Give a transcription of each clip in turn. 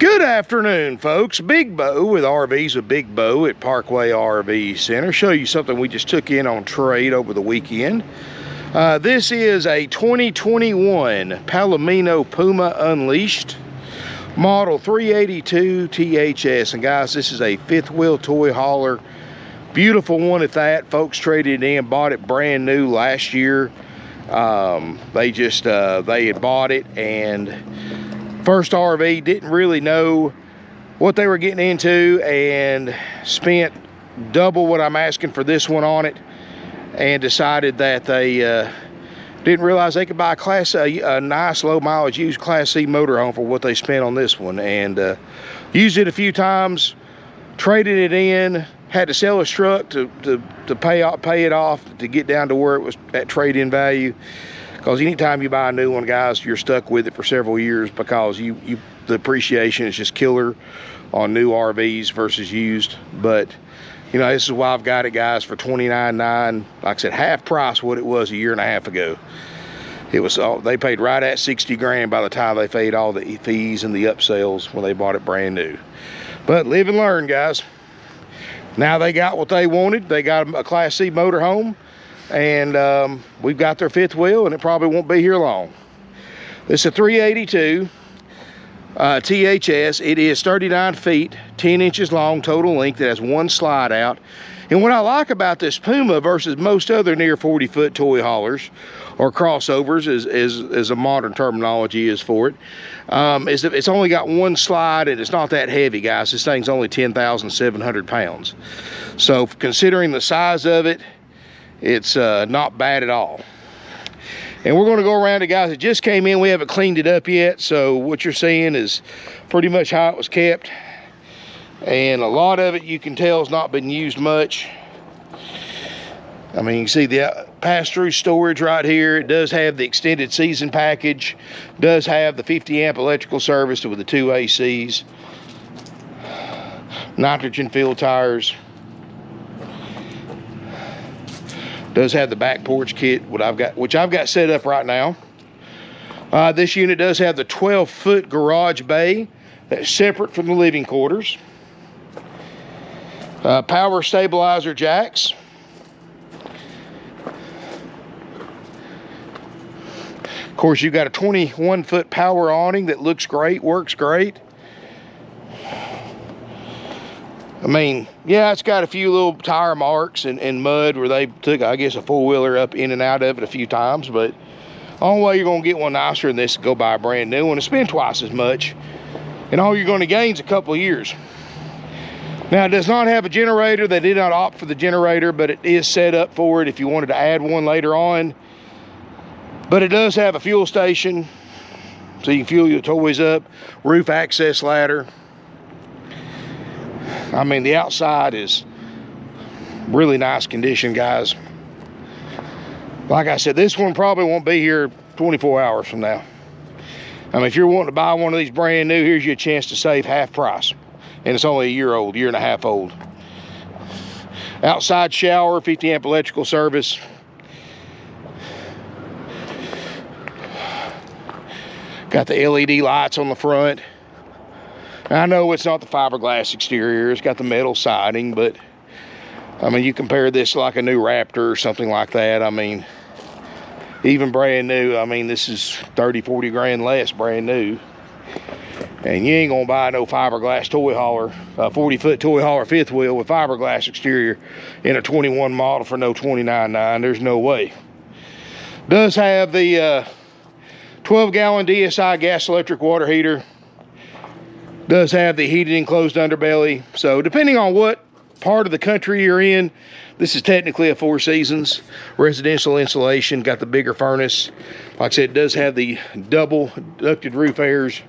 Good afternoon, folks. Big Bo with RVs with Big Bo at Parkway RV Center. Show you something we just took in on trade over the weekend. This is a 2021 Palomino Puma Unleashed, model 382 THS. And guys, this is a fifth wheel toy hauler. Beautiful one at that. Folks traded it in, bought it brand new last year. They had bought it, and first RV, didn't really know what they were getting into and spent double what I'm asking for this one on it, and decided that they didn't realize they could buy a nice low mileage used Class C motorhome for what they spent on this one. And used it a few times, traded it in, had to sell his truck to pay it off to get down to where it was at trade-in value. Because anytime you buy a new one, guys, you're stuck with it for several years, because the appreciation is just killer on new RVs versus used. But you know, this is why I've got it, guys, for $29,900. Like I said, half price what it was a year and a half ago. It was they paid right at 60 grand by the time they paid all the fees and the upsells when they bought it brand new. But live and learn, guys. Now they got what they wanted. They got a Class C motorhome. And we've got their fifth wheel, and it probably won't be here long. This is a 382 THS. It is 39 feet, 10 inches long total length. It has one slide out. And what I like about this Puma versus most other near 40-foot toy haulers, or crossovers as a modern terminology is for it, is that it's only got one slide, and it's not that heavy, guys. This thing's only 10,700 pounds. So considering the size of it, it's not bad at all. And we're going to go around it, guys. It just came in. We haven't cleaned it up yet, so what you're seeing is pretty much how it was kept. And a lot of it, you can tell, has not been used much. I mean, you can see the pass-through storage right here. It does have the extended season package. Does have the 50-amp electrical service with the 2 ACs. Nitrogen-filled tires. Does have the back porch kit, which I've got set up right now. This unit does have the 12-foot garage bay that's separate from the living quarters. Power stabilizer jacks. Of course, you've got a 21-foot power awning that looks great, works great. I mean, yeah, it's got a few little tire marks and mud where they took, I guess, a four-wheeler up in and out of it a few times, but the only way you're going to get one nicer than this is go buy a brand new one and spend twice as much, and all you're going to gain is a couple of years. Now, it does not have a generator. They did not opt for the generator, but it is set up for it if you wanted to add one later on. But it does have a fuel station, so you can fuel your toys up, roof access ladder. I mean, the outside is really nice condition, guys. Like I said, this one probably won't be here 24 hours from now. I mean, if you're wanting to buy one of these brand new, here's your chance to save half price. And it's only a year old, year and a half old. Outside shower, 50-amp electrical service. Got the LED lights on the front. I know it's not the fiberglass exterior, it's got the metal siding, but I mean, you compare this to like a new Raptor or something like that. I mean, even brand new, I mean, this is 30, 40 grand less brand new. And you ain't gonna buy no fiberglass toy hauler, a 40-foot toy hauler fifth wheel with fiberglass exterior in a 21 model for no $29,900. There's no way. Does have the 12-gallon DSI gas electric water heater. Does have the heated enclosed underbelly. So depending on what part of the country you're in, this is technically a 4 seasons residential insulation. Got the bigger furnace. Like I said, it does have the double ducted roof airs.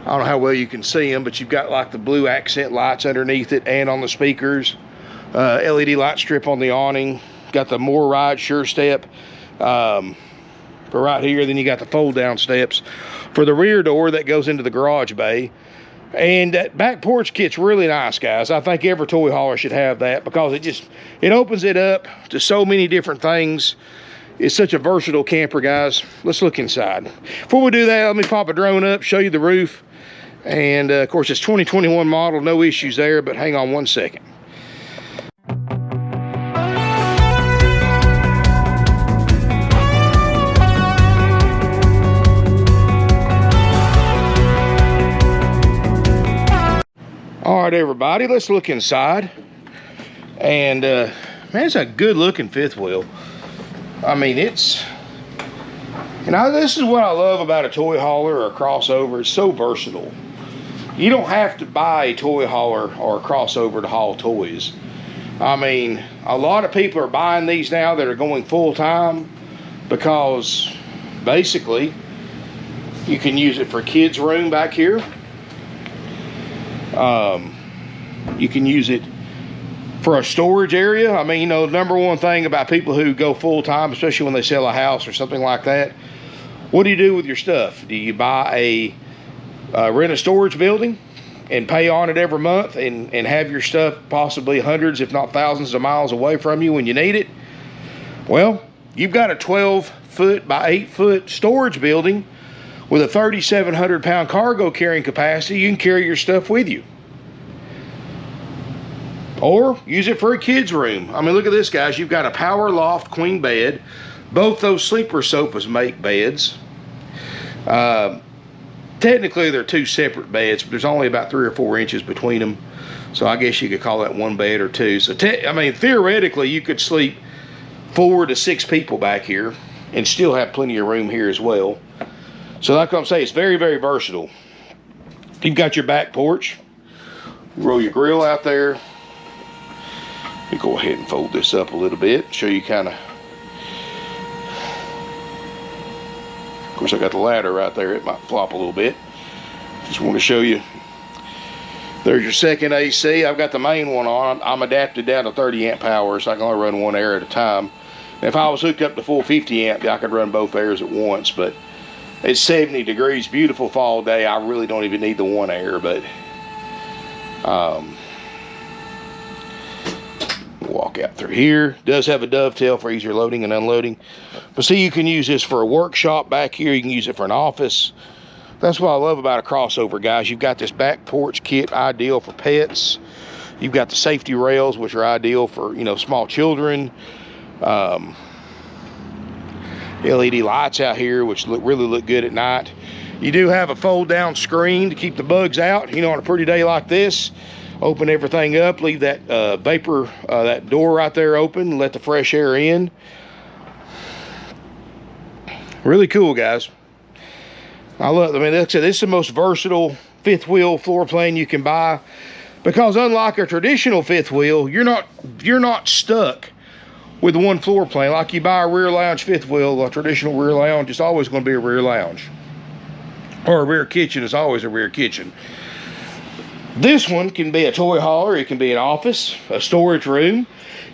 I don't know how well you can see them, but you've got like the blue accent lights underneath it and on the speakers. LED light strip on the awning. Got the More Ride Sure Step for right here. Then you got the fold down steps for the rear door that goes into the garage bay. And that back porch kit's really nice, guys. I think every toy hauler should have that, because it opens it up to so many different things. It's such a versatile camper, guys. Let's look inside. Before we do that, let me pop a drone up, show you the roof, And of course, it's 2021 model, no issues there, but hang on one second. All right, everybody, let's look inside. And man, it's a good looking fifth wheel. I mean, it's, you know, this is what I love about a toy hauler or a crossover. It's so versatile. You don't have to buy a toy hauler or a crossover to haul toys. I mean, a lot of people are buying these now that are going full time because basically you can use it for kids' room back here. You can use it for a storage area. I mean, you know, the number one thing about people who go full time, especially when they sell a house or something like that, what do you do with your stuff? Do you buy rent a storage building and pay on it every month and have your stuff possibly hundreds, if not thousands of miles away from you when you need it? Well, you've got a 12-foot by 8-foot storage building with a 3,700 pound cargo carrying capacity. You can carry your stuff with you. Or use it for a kid's room. I mean, look at this, guys. You've got a power loft queen bed. Both those sleeper sofas make beds. Technically, they're two separate beds, but there's only about 3 or 4 inches between them. So I guess you could call that one bed or two. So, I mean, theoretically, you could sleep 4 to 6 people back here and still have plenty of room here as well. So like I'm saying, it's very, very versatile. You've got your back porch. Roll your grill out there. Let me go ahead and fold this up a little bit, show you kind of course, I got the ladder right there. It might flop a little bit. Just want to show you. There's your second AC. I've got the main one on. I'm adapted down to 30 amp power, so I can only run one air at a time. If I was hooked up to full 50 amp, I could run both airs at once, but it's 70 degrees, beautiful fall day. I really don't even need the one air, but walk out through here. It does have a dovetail for easier loading and unloading. But see, you can use this for a workshop back here. You can use it for an office. That's what I love about a crossover, guys. You've got this back porch kit, ideal for pets. You've got the safety rails, which are ideal for, you know, small children. LED lights out here, which really look good at night. You do have a fold down screen to keep the bugs out, you know, on a pretty day like this. Open everything up, leave that vapor, that door right there open, let the fresh air in. Really cool, guys. I mean, like I said, this is the most versatile fifth wheel floor plan you can buy, because unlike a traditional fifth wheel, you're not stuck with one floor plan. Like you buy a rear lounge fifth wheel, a traditional rear lounge, it's always going to be a rear lounge, or a rear kitchen is always a rear kitchen. This one can be a toy hauler, it can be an office, a storage room,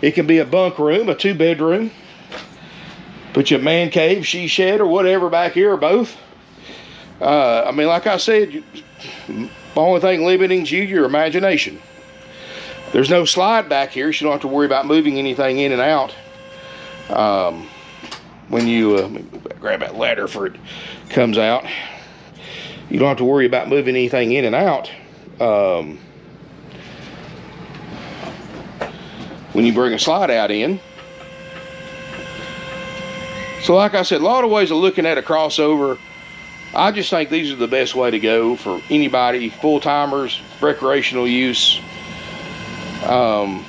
it can be a bunk room, a 2-bedroom. Put your man cave, she shed, or whatever back here, or both. I mean, like I said, the only thing limiting you, your imagination. There's no slide back here, so you don't have to worry about moving anything in and out. When you let me grab that ladder for it comes out, you don't have to worry about moving anything in and out. When you bring a slide out in. So like I said, a lot of ways of looking at a crossover. I just think these are the best way to go for anybody, full-timers, recreational use, or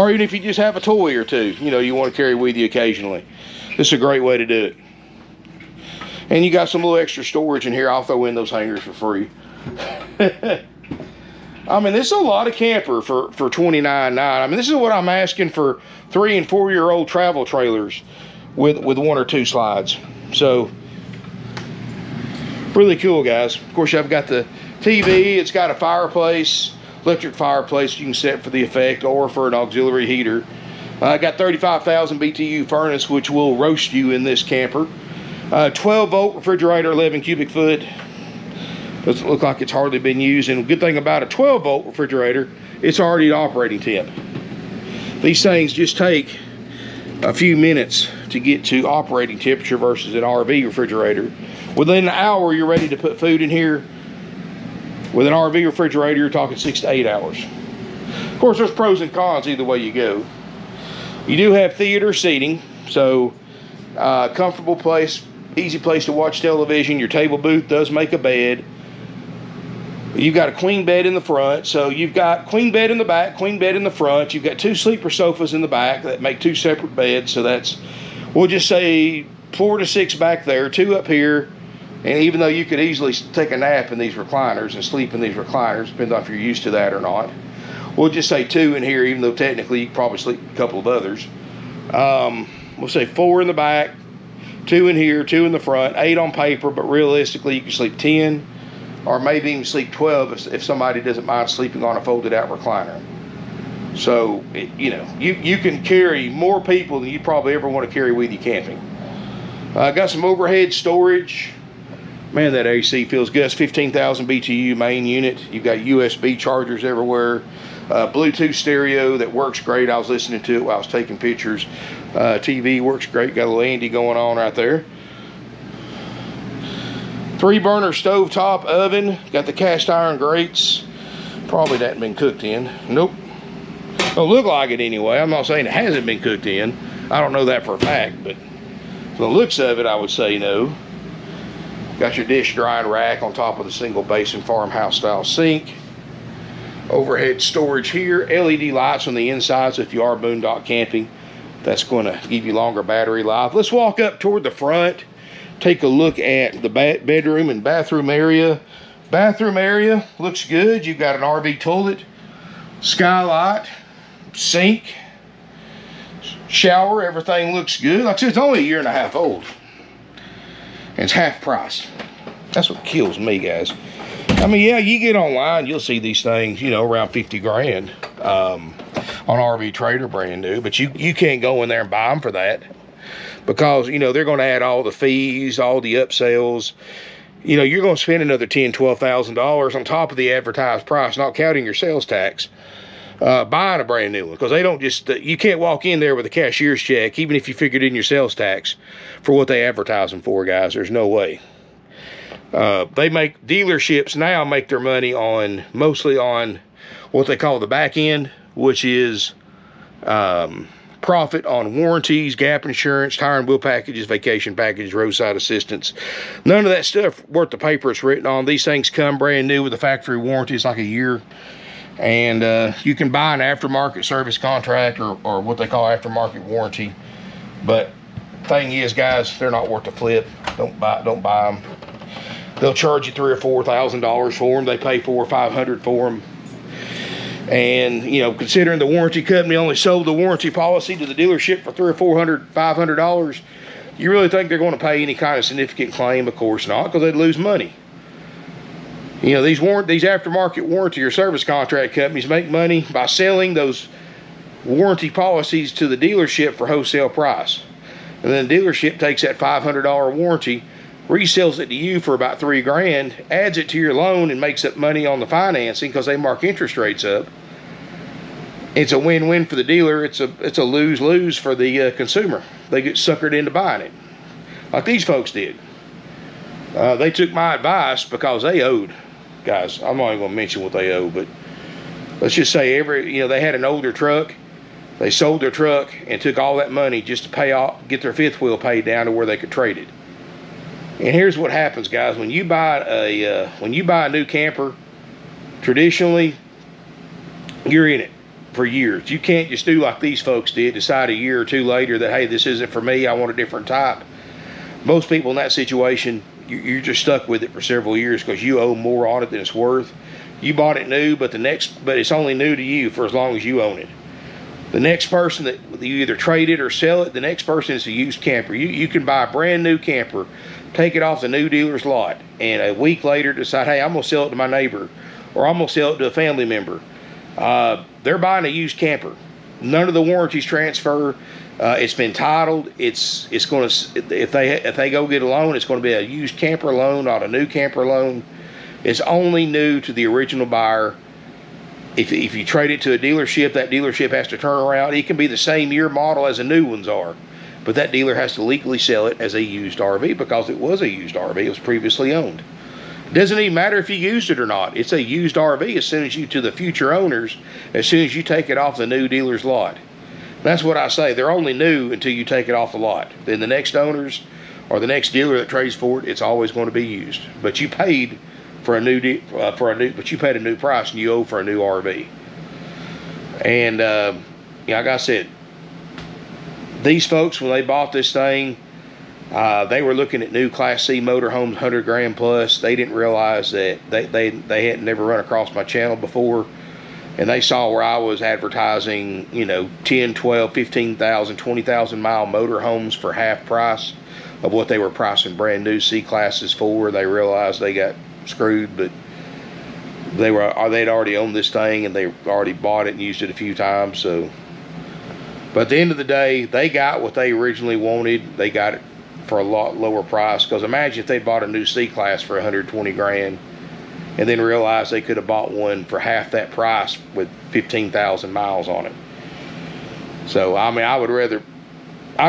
even if you just have a toy or two, you know, you want to carry with you occasionally. This is a great way to do it. And you got some little extra storage in here. I'll throw in those hangers for free. I mean, this is a lot of camper for $29.9. I mean, this is what I'm asking for 3- and 4-year-old travel trailers with 1 or 2 slides. So really cool, guys. Of course, I've got the TV. It's got a fireplace, electric fireplace you can set for the effect or for an auxiliary heater. I got 35,000 BTU furnace, which will roast you in this camper. 12-volt refrigerator, 11 cubic foot. Doesn't look like it's hardly been used. And the good thing about a 12-volt refrigerator, it's already at operating temp. These things just take a few minutes to get to operating temperature versus an RV refrigerator. Within an hour, you're ready to put food in here. With an RV refrigerator, you're talking 6 to 8 hours. Of course, there's pros and cons either way you go. You do have theater seating, so comfortable place, easy place to watch television. Your table booth does make a bed. You've got a queen bed in the front, so you've got queen bed in the back, queen bed in the front. You've got 2 sleeper sofas in the back that make 2 separate beds, so that's, we'll just say 4 to 6 back there, 2 up here. And even though you could easily take a nap in these recliners and sleep in these recliners, depending on if you're used to that or not, we'll just say 2 in here, even though technically you could probably sleep a couple of others. We'll say 4 in the back, 2 in here, 2 in the front, 8 on paper, but realistically you can sleep 10 or maybe even sleep 12 if somebody doesn't mind sleeping on a folded out recliner. So, you know, you can carry more people than you probably ever want to carry with you camping. Got some overhead storage. Man, that AC feels good. It's 15,000 BTU main unit. You've got USB chargers everywhere. Bluetooth stereo that works great. I was listening to it while I was taking pictures. TV works great. Got a little Andy going on right there. 3-burner stovetop oven. Got the cast iron grates. Probably that hasn't been cooked in. Nope. Don't look like it anyway. I'm not saying it hasn't been cooked in. I don't know that for a fact, but from the looks of it, I would say no. Got your dish drying rack on top of the single basin farmhouse style sink. Overhead storage here. LED lights on the inside, so if you are boondock camping, that's going to give you longer battery life. Let's walk up toward the front. Take a look at the bedroom and bathroom area. Bathroom area looks good. You've got an RV toilet, skylight, sink, shower. Everything looks good. Like I said, it's only 1.5 years old. And it's half price. That's what kills me, guys. I mean, yeah, you get online, you'll see these things, you know, around 50 grand on RV Trader brand new. But you can't go in there and buy them for that. Because, you know, they're going to add all the fees, all the upsells. You know, you're going to spend another $10,000, $12,000 on top of the advertised price, not counting your sales tax, buying a brand new one. Because they don't just, you can't walk in there with a cashier's check, even if you figured in your sales tax, for what they advertise them for, guys. There's no way. They make, dealerships now make their money on, mostly on what they call the back end, which is profit on warranties, gap insurance, tire and wheel packages, vacation packages, roadside assistance. None of that stuff worth the paper it's written on. These things come brand new with a factory warranty. It's like 1 year. And you can buy an aftermarket service contract or what they call aftermarket warranty. But thing is, guys, they're not worth the flip. Don't buy them. They'll charge you $3,000 or $4,000 for them. They pay $400 or $500 for them. And, you know, considering the warranty company only sold the warranty policy to the dealership for $300 or $400, $500, you really think they're going to pay any kind of significant claim? Of course not, because they'd lose money. You know, these aftermarket warranty or service contract companies make money by selling those warranty policies to the dealership for wholesale price. And then the dealership takes that $500 warranty, resells it to you for about $3 grand, adds it to your loan, and makes up money on the financing because they mark interest rates up. It's a win-win for the dealer. It's a lose-lose for the consumer. They get suckered into buying it, like these folks did. They took my advice because they owed. Guys, I'm not even going to mention what they owe, but let's just say they had an older truck. They sold their truck and took all that money just to pay off, get their fifth wheel paid down to where they could trade it. And here's what happens, guys. When you buy a new camper, traditionally, you're in it for years. You can't just do like these folks did, decide 1 year or 2 later that, hey, this isn't for me, I want a different type. Most people in that situation, you're just stuck with it for several years because you owe more on it than it's worth. You bought it new, but it's only new to you for as long as you own it. The next person that you either trade it or sell it, the next person is a used camper. You can buy a brand new camper, take it off the new dealer's lot, and a week later decide, hey, I'm going to sell it to my neighbor, or I'm going to sell it to a family member. They're buying a used camper. None of the warranties transfer. It's been titled. It's going to, if they go get a loan, it's going to be a used camper loan, not a new camper loan. It's only new to the original buyer. If you trade it to a dealership, that dealership has to turn around. It can be the same year model as the new ones are, but that dealer has to legally sell it as a used RV because it was a used RV. It was previously owned. Doesn't even matter if you used it or not. It's a used RV as soon as you, to the future owners, as soon as you take it off the new dealer's lot. That's what I say. They're only new until you take it off the lot. Then the next owners or the next dealer that trades for it, it's always going to be used. But you paid for a new but you paid a new price and you owe for a new RV. And like I said, these folks, when they bought this thing, they were looking at new Class C motorhomes, 100 grand plus. They didn't realize that they hadn't never run across my channel before. And they saw where I was advertising, you know, 10, 12, 15,000, 20,000 mile motorhomes for half price of what they were pricing brand new C classes for. They realized they got screwed, but they'd already owned this thing and they already bought it and used it a few times. So, but at the end of the day, they got what they originally wanted. They got it for a lot lower price. Because imagine if they bought a new C class for 120 grand and then realized they could have bought one for half that price with 15,000 miles on it. So I mean, I'd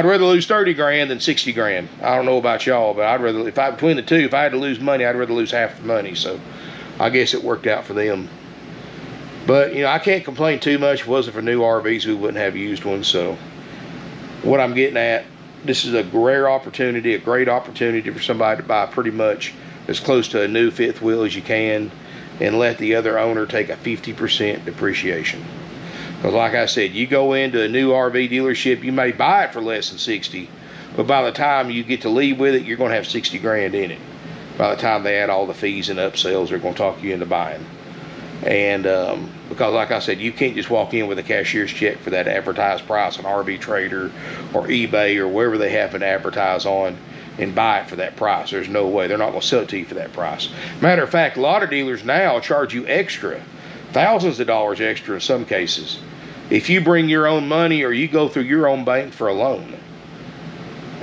rather lose 30 grand than 60 grand. I don't know about y'all, but I'd rather, between the two, if I had to lose money, I'd rather lose half the money. So I guess it worked out for them. But you know, I can't complain too much. If it wasn't for new RVs, we wouldn't have used ones. So what I'm getting at, this is a rare opportunity, a great opportunity for somebody to buy pretty much as close to a new fifth wheel as you can and let the other owner take a 50% depreciation. Because like I said, you go into a new RV dealership, you may buy it for less than 60, but by the time you get to leave with it, you're going to have 60 grand in it. By the time they add all the fees and upsells, they're going to talk you into buying. And because like I said, you can't just walk in with a cashier's check for that advertised price on RV Trader or eBay or wherever they happen to advertise on and buy it for that price. There's no way. They're not going to sell it to you for that price. Matter of fact, a lot of dealers now charge you extra, thousands of dollars extra in some cases, if you bring your own money or you go through your own bank for a loan.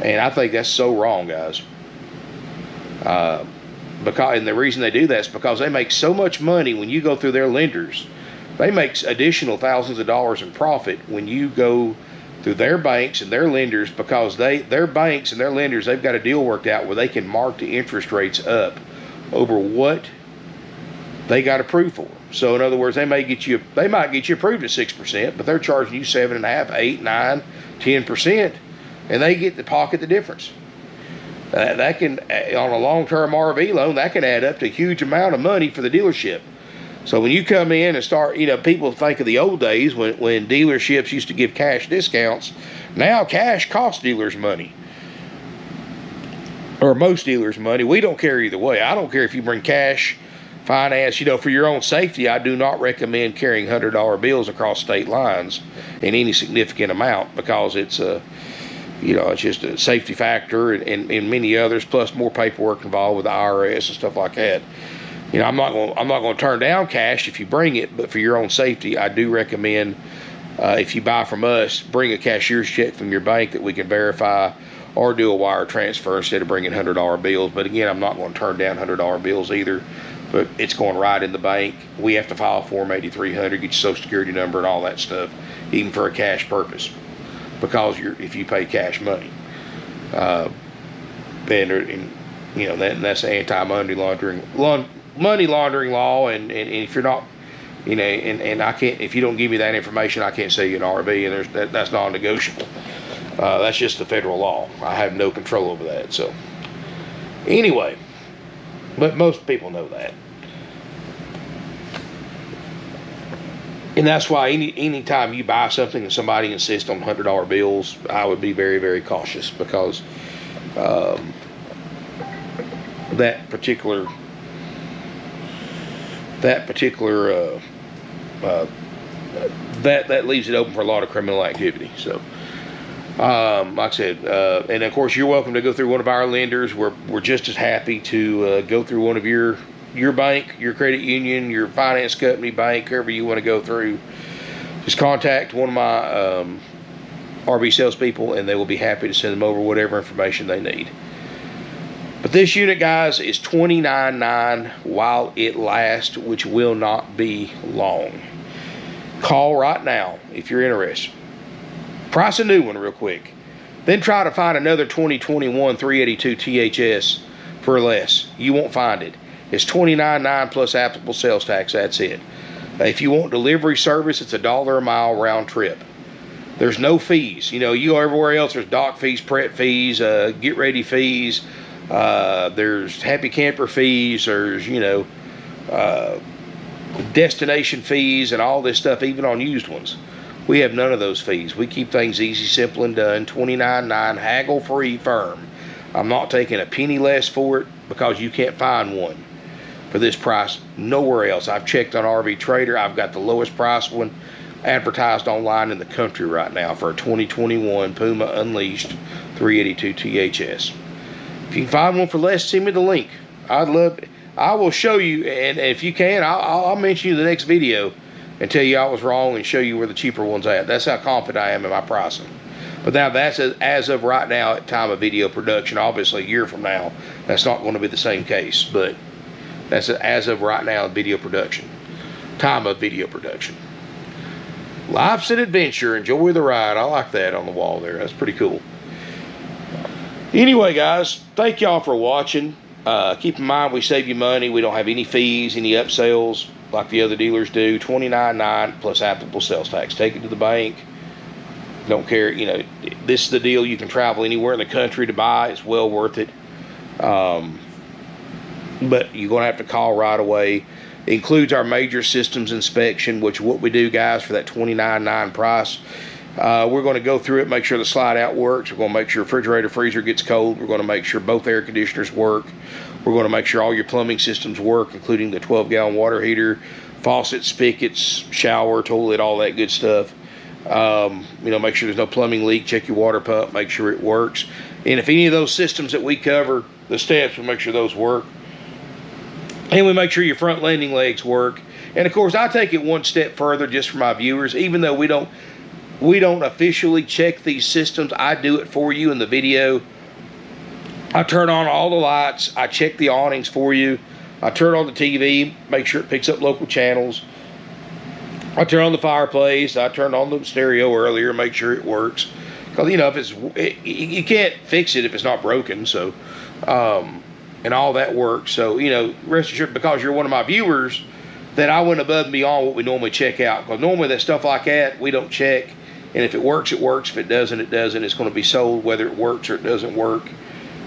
And I think that's so wrong, guys. And the reason they do that is because they make so much money when you go through their lenders. They make additional thousands of dollars in profit when you go through their banks and their lenders, because their banks and their lenders, they've got a deal worked out where they can mark the interest rates up over what they got approved for. So in other words, they might get you approved at 6%, but they're charging you 7.5%, 8%, 9%, 10%, and they get to pocket the difference. That can, on a long-term RV loan, that can add up to a huge amount of money for the dealership. So when you come in and start, you know, people think of the old days when dealerships used to give cash discounts. Now cash costs dealers money, or most dealers money. We don't care either way. I don't care if you bring cash, finance. You know, for your own safety, I do not recommend carrying $100 bills across state lines in any significant amount, because it's a, you know, it's just a safety factor and many others, plus more paperwork involved with the IRS and stuff like that. You know, I'm not going to turn down cash if you bring it, but for your own safety, I do recommend if you buy from us, bring a cashier's check from your bank that we can verify, or do a wire transfer instead of bringing $100 bills. But again, I'm not going to turn down $100 bills either, but it's going right in the bank. We have to file Form 8300, get your Social Security number and all that stuff, even for a cash purpose, because if you pay cash money. And you know, that's anti-money laundering law, and if you're not, you know, and I can't, if you don't give me that information, I can't sell you an RV, and that's non-negotiable. That's just the federal law. I have no control over that. So anyway, but most people know that, and that's why any time you buy something and somebody insists on $100 bills, I would be very, very cautious, because that particular that leaves it open for a lot of criminal activity. So like I said, and of course, you're welcome to go through one of our lenders. We're just as happy to go through one of your bank, your credit union, your finance company, bank, whoever you want to go through. Just contact one of my RV salespeople, and they will be happy to send them over whatever information they need. But this unit, guys, is $29,900 while it lasts, which will not be long. Call right now if you're interested. Price a new one real quick. Then try to find another 2021 382 THS for less. You won't find it. It's $29.9 plus applicable sales tax. That's it. If you want delivery service, it's $1 a mile round trip. There's no fees. You know, you go everywhere else, there's dock fees, prep fees, get ready fees, there's happy camper fees, there's, you know, destination fees and all this stuff, even on used ones. We have none of those fees. We keep things easy, simple, and done. $29.9, haggle-free firm. I'm not taking a penny less for it because you can't find one for this price nowhere else. I've checked on RV Trader. I've got the lowest price one advertised online in the country right now for a 2021 Puma Unleashed 382 THS. If you can find one for less, send me the link. I'd love it. I will show you, and if you can, I'll mention you in the next video and tell you I was wrong and show you where the cheaper one's at. That's how confident I am in my pricing. But now that's as of right now at time of video production. Obviously a year from now, that's not going to be the same case, but that's as of right now in video production. Time of video production. Life's an adventure. Enjoy the ride. I like that on the wall there. That's pretty cool. Anyway, guys, thank y'all for watching. Keep in mind, we save you money. We don't have any fees, any upsells like the other dealers do. $29.9 plus applicable sales tax. Take it to the bank. Don't care. You know, this is the deal. You can travel anywhere in the country to buy. It's well worth it. But you're going to have to call right away. It includes our major systems inspection, which what we do, guys, for that $29.9 price. We're going to go through it, make sure the slide out works. We're going to make sure refrigerator, freezer gets cold. We're going to make sure both air conditioners work. We're going to make sure all your plumbing systems work, including the 12-gallon water heater, faucets, spigots, shower, toilet, all that good stuff. You know, make sure there's no plumbing leak. Check your water pump, make sure it works. And if any of those systems that we cover, the steps, we'll make sure those work. And we make sure your front landing legs work. And of course, I take it one step further just for my viewers. Even though we don't officially check these systems, I do it for you in the video. I turn on all the lights. I check the awnings for you. I turn on the TV, make sure it picks up local channels. I turn on the fireplace. I turned on the stereo earlier, make sure it works. Because, you know, if you can't fix it if it's not broken. So, and all that works. So, you know, rest assured, because you're one of my viewers, that I went above and beyond what we normally check out. Because normally that stuff like that, we don't check. And if it works, it works. If it doesn't, it doesn't. It's going to be sold whether it works or it doesn't work.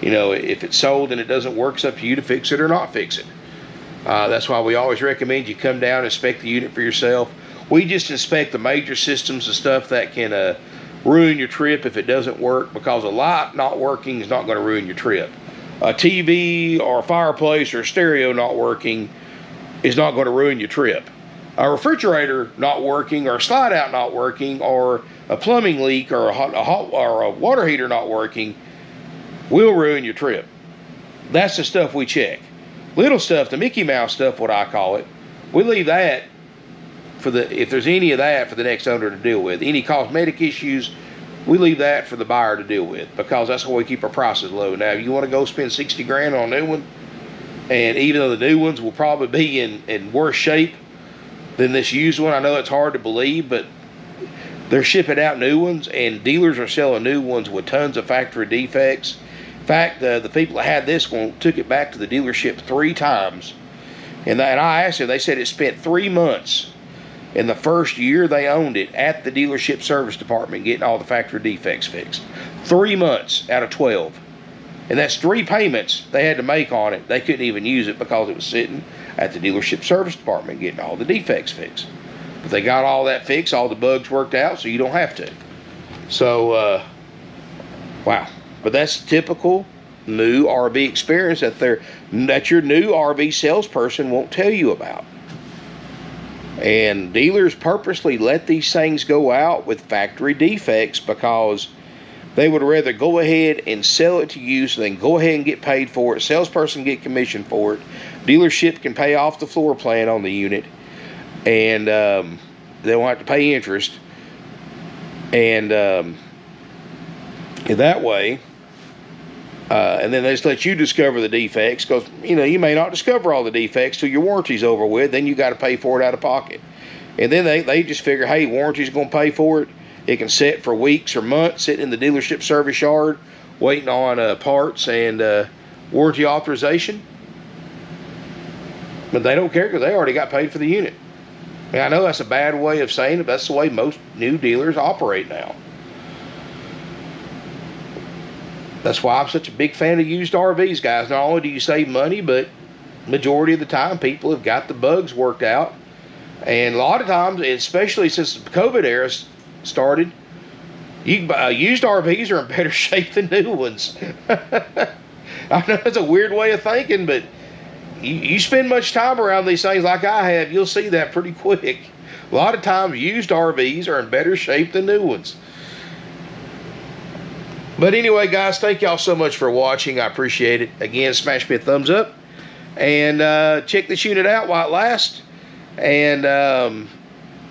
You know, if it's sold and it doesn't work, it's up to you to fix it or not fix it. That's why we always recommend you come down and inspect the unit for yourself. We just inspect the major systems and stuff that can ruin your trip if it doesn't work, because a light not working is not going to ruin your trip. A TV or a fireplace or a stereo not working is not going to ruin your trip. A refrigerator not working, or a slide out not working, or a plumbing leak, or a water heater not working will ruin your trip. That's the stuff we check. Little stuff, the Mickey Mouse stuff, what I call it, we leave that for if there's any of that, for the next owner to deal with. Any cosmetic issues, we leave that for the buyer to deal with, because that's why we keep our prices low. Now, if you want to go spend 60 grand on a new one, and even though the new ones will probably be in worse shape than this used one, I know it's hard to believe, but they're shipping out new ones, and dealers are selling new ones with tons of factory defects. In fact, the people that had this one took it back to the dealership 3 times, and I asked them, they said it spent 3 months in the first year they owned it at the dealership service department getting all the factory defects fixed. 3 months out of 12. And that's 3 payments they had to make on it. They couldn't even use it because it was sitting at the dealership service department getting all the defects fixed. But they got all that fixed, all the bugs worked out, so you don't have to. So, wow. But that's typical new RV experience that your new RV salesperson won't tell you about. And dealers purposely let these things go out with factory defects because they would rather go ahead and sell it to you so they can go ahead and get paid for it. Salesperson get commission for it. Dealership can pay off the floor plan on the unit, and they won't have to pay interest. And that way, and then they just let you discover the defects, because you know you may not discover all the defects till your warranty's over with. Then you got to pay for it out of pocket. And then they just figure, hey, warranty's going to pay for it. It can sit for weeks or months, sitting in the dealership service yard, waiting on parts and warranty authorization. But they don't care because they already got paid for the unit. And I know that's a bad way of saying it, but that's the way most new dealers operate now. That's why I'm such a big fan of used RVs, guys. Not only do you save money, but majority of the time people have got the bugs worked out. And a lot of times, especially since the COVID era started, used RVs are in better shape than new ones. I know it's a weird way of thinking, but you spend much time around these things like I have, you'll see that pretty quick. A lot of times used RVs are in better shape than new ones. But anyway, guys, thank y'all so much for watching. I appreciate it. Again, smash me a thumbs up. And check this unit out while it lasts. And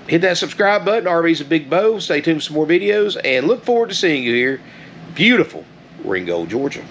hit that subscribe button. RV's a Big Bo. Stay tuned for some more videos. And look forward to seeing you here. Beautiful Ringgold, Georgia.